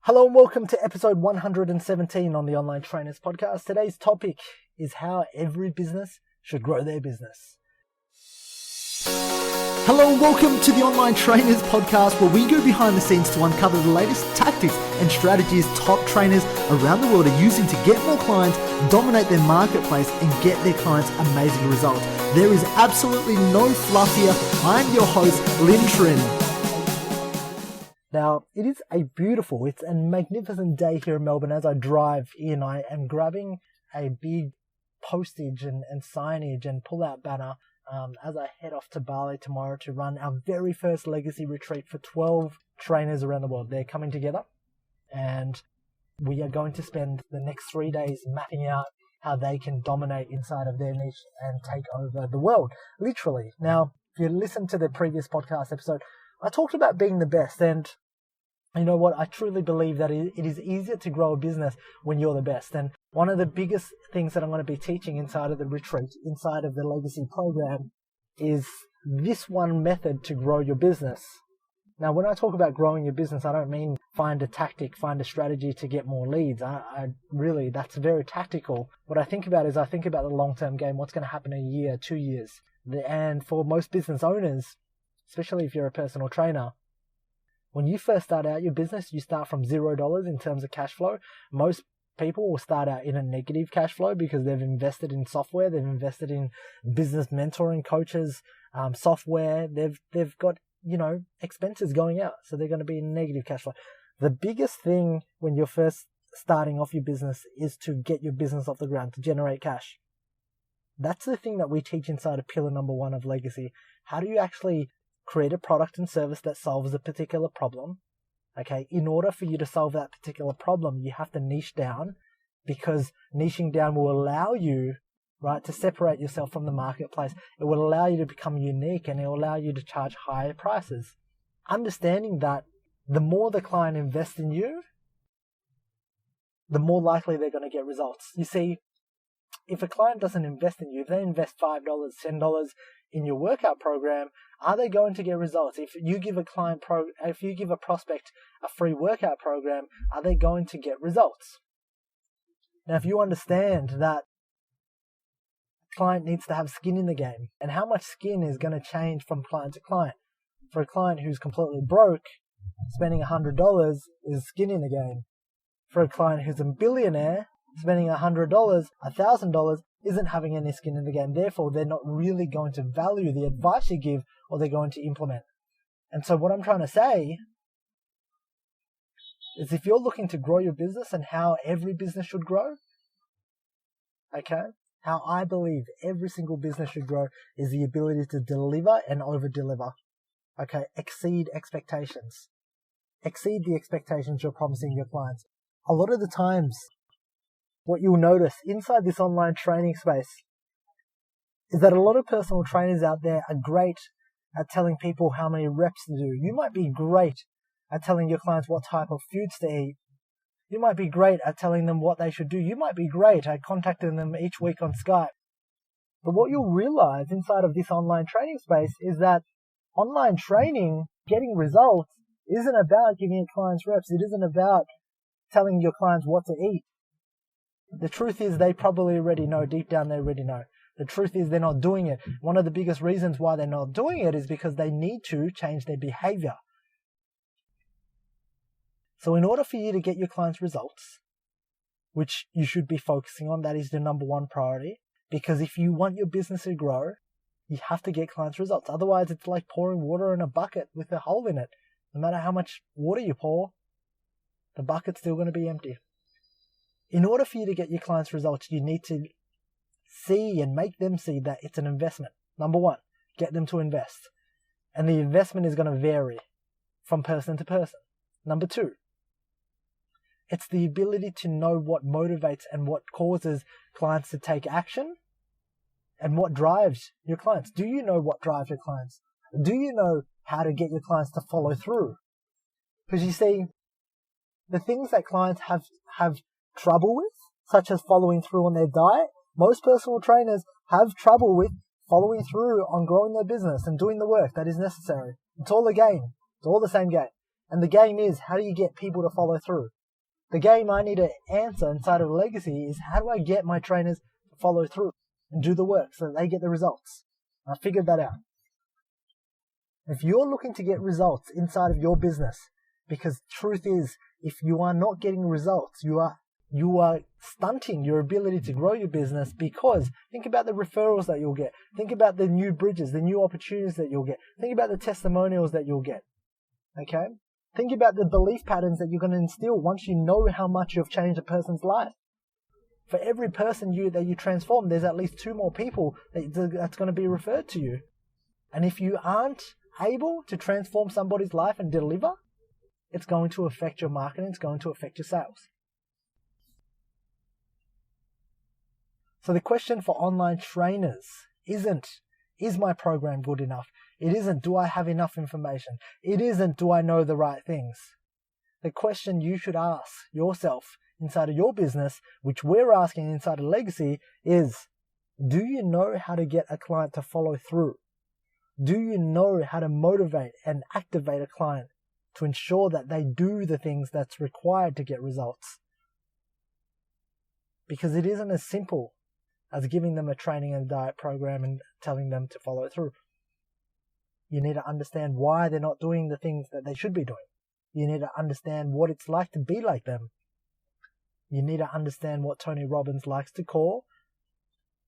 Hello and welcome to episode 117 on the Online Trainers Podcast. Today's topic is how every business should grow their business. Hello and welcome to the Online Trainers Podcast, where we go behind the scenes to uncover the latest tactics and strategies top trainers around the world are using to get more clients, dominate their marketplace, and get their clients amazing results. There is absolutely no fluff here. I'm your host, Lynn Trin. Now, it is it's a magnificent day here in Melbourne. As I drive in, I am grabbing a big postage and signage and pull-out banner as I head off to Bali tomorrow to run our very first legacy retreat for 12 trainers around the world. They're coming together and we are going to spend the next 3 days mapping out how they can dominate inside of their niche and take over the world, literally. Now, if you listen to the previous podcast episode, I talked about being the best, and you know what? I truly believe that it is easier to grow a business when you're the best. And one of the biggest things that I'm going to be teaching inside of the retreat, inside of the legacy program, is this one method to grow your business. Now, when I talk about growing your business, I don't mean find a tactic, find a strategy to get more leads. I really, that's very tactical. What I think about is I think about the long-term game, what's going to happen in a year, 2 years. And for most business owners, especially if you're a personal trainer, when you first start out your business, you start from $0 in terms of cash flow. Most people will start out in a negative cash flow because they've invested in software, they've invested in business mentoring coaches, software. They've got, expenses going out, so they're going to be in negative cash flow. The biggest thing when you're first starting off your business is to get your business off the ground, to generate cash. That's the thing that we teach inside of pillar number 1 of legacy. How do you actually create a product and service that solves a particular problem? Okay, in order for you to solve that particular problem, you have to niche down, because niching down will allow you, right, to separate yourself from the marketplace. It will allow you to become unique, and it will allow you to charge higher prices. Understanding that the more the client invests in you, the more likely they're going to get results. You see, if a client doesn't invest in you, if they invest $5, $10 in your workout program, are they going to get results? If you give a prospect a free workout program, are they going to get results? Now, if you understand that a client needs to have skin in the game, and how much skin is going to change from client to client. For a client who's completely broke, spending $100 is skin in the game. For a client who's a billionaire, spending $100, $1,000 isn't having any skin in the game. Therefore, they're not really going to value the advice you give, or they're going to implement. And so what I'm trying to say is, if you're looking to grow your business and how every business should grow, okay, how I believe every single business should grow is the ability to deliver and over-deliver. Okay, exceed expectations. Exceed the expectations you're promising your clients. A lot of the times, what you'll notice inside this online training space is that a lot of personal trainers out there are great at telling people how many reps to do. You might be great at telling your clients what type of foods to eat. You might be great at telling them what they should do. You might be great at contacting them each week on Skype. But what you'll realize inside of this online training space is that online training, getting results, isn't about giving your clients reps. It isn't about telling your clients what to eat. The truth is, they probably already know. Deep down, they already know. The truth is, they're not doing it. One of the biggest reasons why they're not doing it is because they need to change their behavior. So in order for you to get your clients results, which you should be focusing on, that is the number 1 priority. Because if you want your business to grow, you have to get clients results. Otherwise, it's like pouring water in a bucket with a hole in it. No matter how much water you pour, the bucket's still going to be empty. In order for you to get your clients results, you need to see and make them see that it's an investment. Number 1, get them to invest. And the investment is going to vary from person to person. Number 2, it's the ability to know what motivates and what causes clients to take action and what drives your clients. Do you know what drives your clients? Do you know how to get your clients to follow through? Because you see, the things that clients have trouble with, such as following through on their diet, most personal trainers have trouble with following through on growing their business and doing the work that is necessary. It's all a game. It's all the same game. And the game is, how do you get people to follow through? The game I need to answer inside of Legacy is, how do I get my trainers to follow through and do the work so that they get the results? I figured that out. If you're looking to get results inside of your business, because truth is, if you are not getting results, you are stunting your ability to grow your business, because think about the referrals that you'll get. Think about the new bridges, the new opportunities that you'll get. Think about the testimonials that you'll get. Okay? Think about the belief patterns that you're going to instill once you know how much you've changed a person's life. For every person that you transform, there's at least 2 more people that's going to be referred to you. And if you aren't able to transform somebody's life and deliver, it's going to affect your marketing, it's going to affect your sales. So the question for online trainers isn't, is my program good enough? It isn't, do I have enough information? It isn't, do I know the right things? The question you should ask yourself inside of your business, which we're asking inside of Legacy, is, do you know how to get a client to follow through? Do you know how to motivate and activate a client to ensure that they do the things that's required to get results? Because it isn't as simple as giving them a training and diet program and telling them to follow through. You need to understand why they're not doing the things that they should be doing. You need to understand what it's like to be like them. You need to understand what Tony Robbins likes to call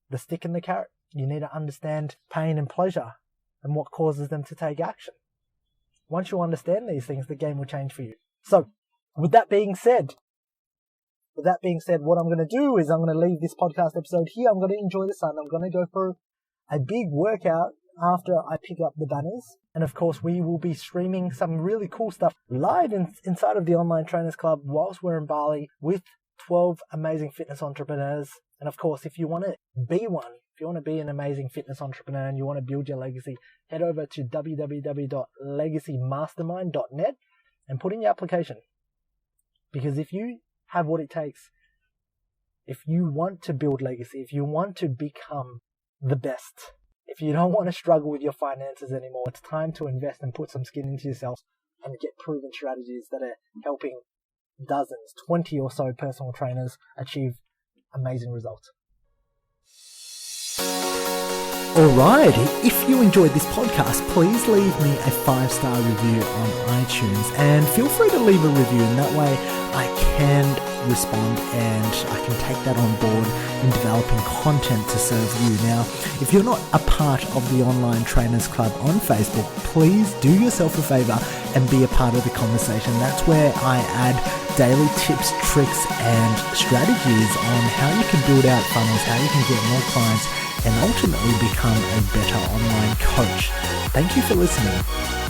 the stick and the carrot. You need to understand pain and pleasure and what causes them to take action. Once you understand these things, the game will change for you. So, with that being said, what I'm going to do is I'm going to leave this podcast episode here. I'm going to enjoy the sun. I'm going to go for a big workout after I pick up the banners. And of course, we will be streaming some really cool stuff live inside of the Online Trainers Club whilst we're in Bali with 12 amazing fitness entrepreneurs. And of course, if you want to be one, if you want to be an amazing fitness entrepreneur and you want to build your legacy, head over to www.legacymastermind.net and put in your application. Because if you have what it takes, if you want to build legacy, if you want to become the best, if you don't want to struggle with your finances anymore, it's time to invest and put some skin into yourself and get proven strategies that are helping dozens, 20 or so personal trainers achieve amazing results. Alright, if you enjoyed this podcast, please leave me a 5-star review on iTunes and feel free to leave a review, and that way I can respond and I can take that on board in developing content to serve you. Now, if you're not a part of the Online Trainers Club on Facebook, please do yourself a favor and be a part of the conversation. That's where I add daily tips, tricks and strategies on how you can build out funnels, how you can get more clients and ultimately become a better online coach. Thank you for listening.